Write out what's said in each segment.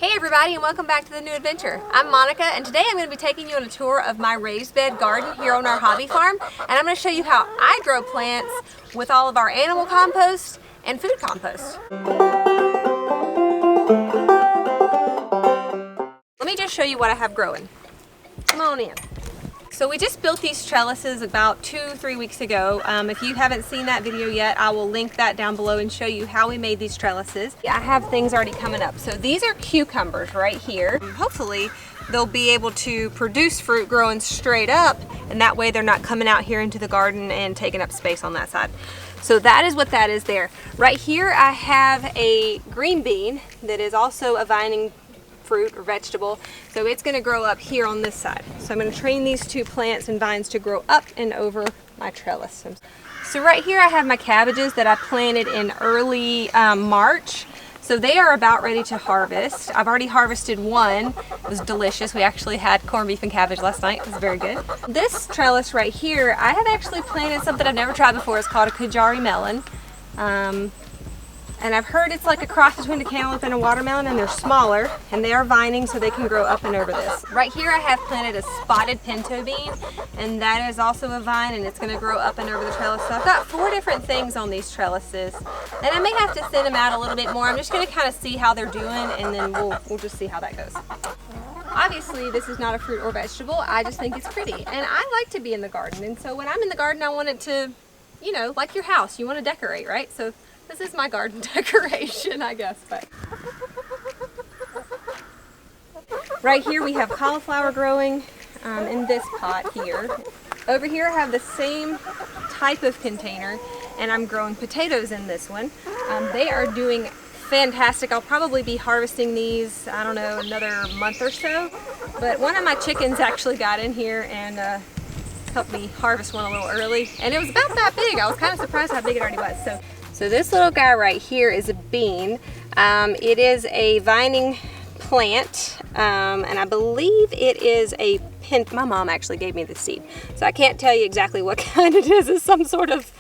Hey everybody, and welcome back to the new adventure. I'm Monica, and today I'm going to be taking you on a tour of my raised bed garden here on our hobby farm, and I'm going to show you how I grow plants with all of our animal compost and food compost. Let me just show you what I have growing. Come on in. So we just built these trellises about 2-3 weeks ago. If you haven't seen that video yet, I will link that down below and show you how we made these trellises. I have things already coming up. So these are cucumbers right here. Hopefully they'll be able to produce fruit growing straight up, and that way they're not coming out here into the garden and taking up space on that side. So that is what that is there. Right here I have a green bean that is also a vining fruit or vegetable, so it's going to grow up here on this side. So I'm going to train these two plants and vines to grow up and over my trellis. So right here I have my cabbages that I planted in early March. So they are about ready to harvest. I've already harvested one. It was delicious. We actually had corned beef and cabbage last night. It was very good. This trellis right here, I have actually planted something I've never tried before. It's called a Kajari Melon. And I've heard it's like a cross between a cantaloupe and a watermelon, and they're smaller, and they are vining so they can grow up and over this. Right here I have planted a spotted pinto bean, and that is also a vine, and it's going to grow up and over the trellis. So I've got 4 different things on these trellises, and I may have to thin them out a little bit more. I'm just going to kind of see how they're doing, and then we'll just see how that goes. Obviously this is not a fruit or vegetable, I just think it's pretty, and I like to be in the garden, and so when I'm in the garden I want it to, you know, like your house, you want to decorate, right? So this is my garden decoration, I guess. But right here we have cauliflower growing in this pot here. Over here I have the same type of container, and I'm growing potatoes in this one. They are doing fantastic. I'll probably be harvesting these, I don't know, another month or so. But one of my chickens actually got in here and helped me harvest one a little early, and it was about that big. I was kind of surprised how big it already was. So this little guy right here is a bean. It is a vining plant, and I believe it is a my mom actually gave me the seed, so I can't tell you exactly what kind it is. It's some sort of,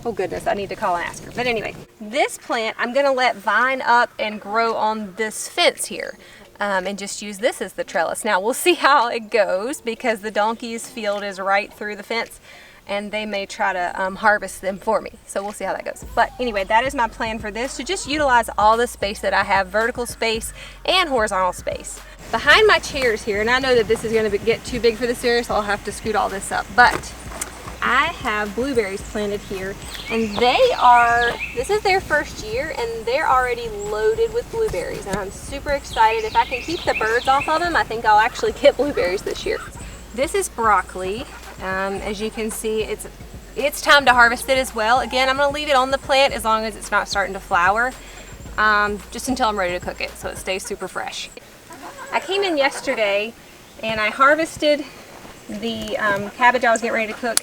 oh goodness, I need to call and ask her. But anyway, this plant I'm gonna let vine up and grow on this fence here. And just use this as the trellis. Now we'll see how it goes, because the donkey's field is right through the fence, and they may try to harvest them for me. So we'll see how that goes. But anyway, that is my plan for this, to just utilize all the space that I have, vertical space and horizontal space. Behind my chairs here, and I know that this is gonna get too big for this area, so I'll have to scoot all this up, but I have blueberries planted here, and this is their first year, and they're already loaded with blueberries, and I'm super excited. If I can keep the birds off of them, I think I'll actually get blueberries this year. This is broccoli. As you can see, it's time to harvest it as well. Again, I'm going to leave it on the plant as long as it's not starting to flower, just until I'm ready to cook it, so it stays super fresh. I came in yesterday and I harvested the cabbage I was getting ready to cook,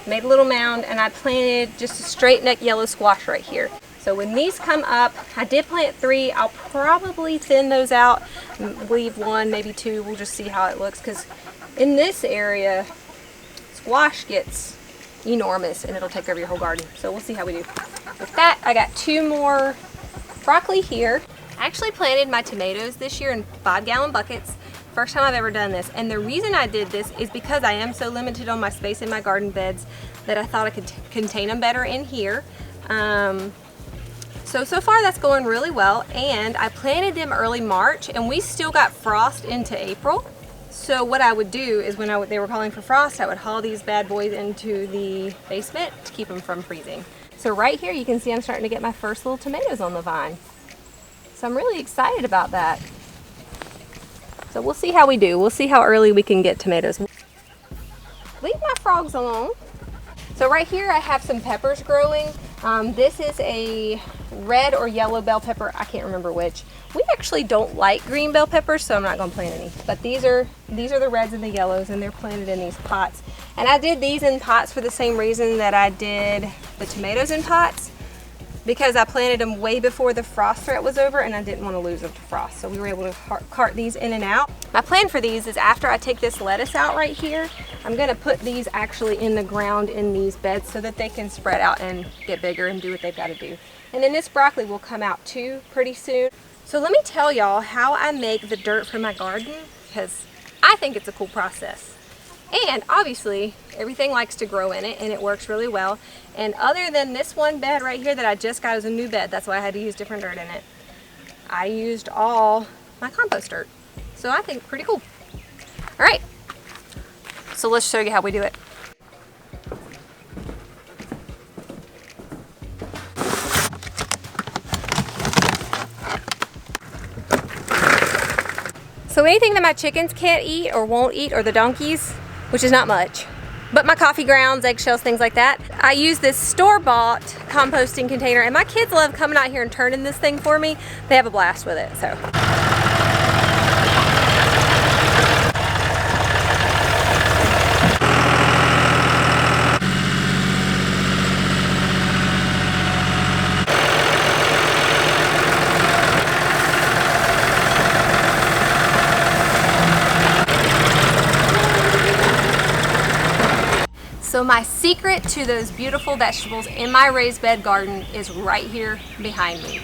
made a little mound, and I planted just a straight neck yellow squash right here. So when these come up, I did plant 3. I'll probably thin those out, leave 1, maybe 2. We'll just see how it looks, because in this area, squash gets enormous and it'll take over your whole garden. So we'll see how we do. With that, I got 2 more broccoli here. I actually planted my tomatoes this year in 5-gallon buckets. First time I've ever done this, and the reason I did this is because I am so limited on my space in my garden beds that I thought I could contain them better in here. So far that's going really well, and I planted them early March, and we still got frost into April. So what I would do is when they were calling for frost, I would haul these bad boys into the basement to keep them from freezing. So right here you can see I'm starting to get my first little tomatoes on the vine. So I'm really excited about that. So we'll see how we do. We'll see how early we can get tomatoes. Leave my frogs alone. So right here I have some peppers growing. This is a red or yellow bell pepper, I can't remember which. We actually don't like green bell peppers, so I'm not going to plant any. But these are the reds and the yellows, and they're planted in these pots. And I did these in pots for the same reason that I did the tomatoes in pots, because I planted them way before the frost threat was over, and I didn't want to lose them to frost. So we were able to cart these in and out. My plan for these is after I take this lettuce out right here, I'm going to put these actually in the ground in these beds so that they can spread out and get bigger and do what they've got to do. And then this broccoli will come out too pretty soon. So let me tell y'all how I make the dirt for my garden, because I think it's a cool process. And obviously everything likes to grow in it and it works really well. And other than this one bed right here that I just got as a new bed, that's why I had to use different dirt in it, I used all my compost dirt. So I think pretty cool. All right, so let's show you how we do it. So anything that my chickens can't eat or won't eat, or the donkeys, which is not much, but my coffee grounds, eggshells, things like that, I use this store-bought composting container, and my kids love coming out here and turning this thing for me. They have a blast with it, so. So my secret to those beautiful vegetables in my raised bed garden is right here behind me.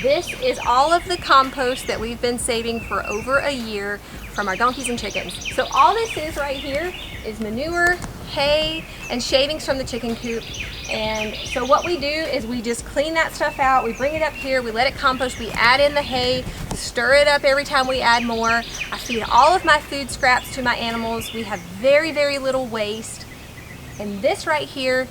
This is all of the compost that we've been saving for over a year from our donkeys and chickens. So all this is right here is manure, hay, and shavings from the chicken coop. And so what we do is we just clean that stuff out, we bring it up here, we let it compost, we add in the hay, stir it up every time we add more. I feed all of my food scraps to my animals. We have very, very little waste. And this right here,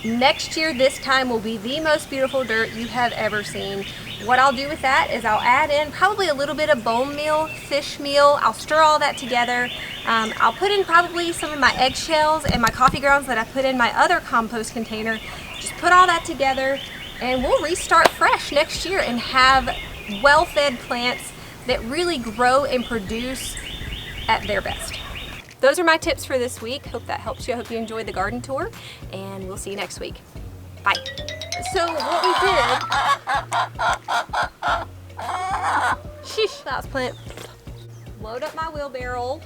next year this time, will be the most beautiful dirt you have ever seen. What I'll do with that is I'll add in probably a little bit of bone meal, fish meal. I'll stir all that together. I'll put in probably some of my eggshells and my coffee grounds that I put in my other compost container. Just put all that together and we'll restart fresh next year and have well-fed plants that really grow and produce at their best. Those are my tips for this week. Hope that helps you. I hope you enjoyed the garden tour, and we'll see you next week. Bye. So what we did, sheesh, that was plant. Load up my wheelbarrow.